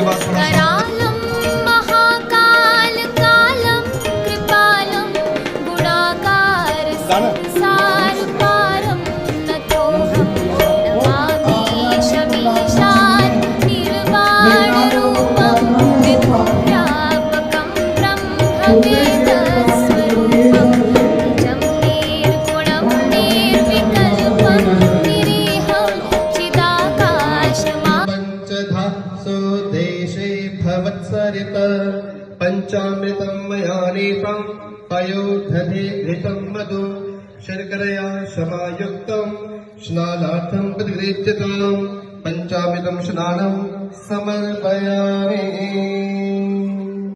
करालं महाकालकालं कृपालं गुणाकार संसारपारं नतोऽहं नमामीशमीशान् निर्वाणरूपं विभुव्यापकं ब्रह्मवेदस्वरूपं निजं निर्गुणं निर्विकल्पं निरीहं चिदाकाशमा पंचधासो देशे भवत्सरित पंचामृतं मया नीतं पयोधने घृतं मधु शर्करया समायुक्तं स्नानार्थं प्रतिगृह्यताम् पंचामृतं स्नानं समर्पयामि।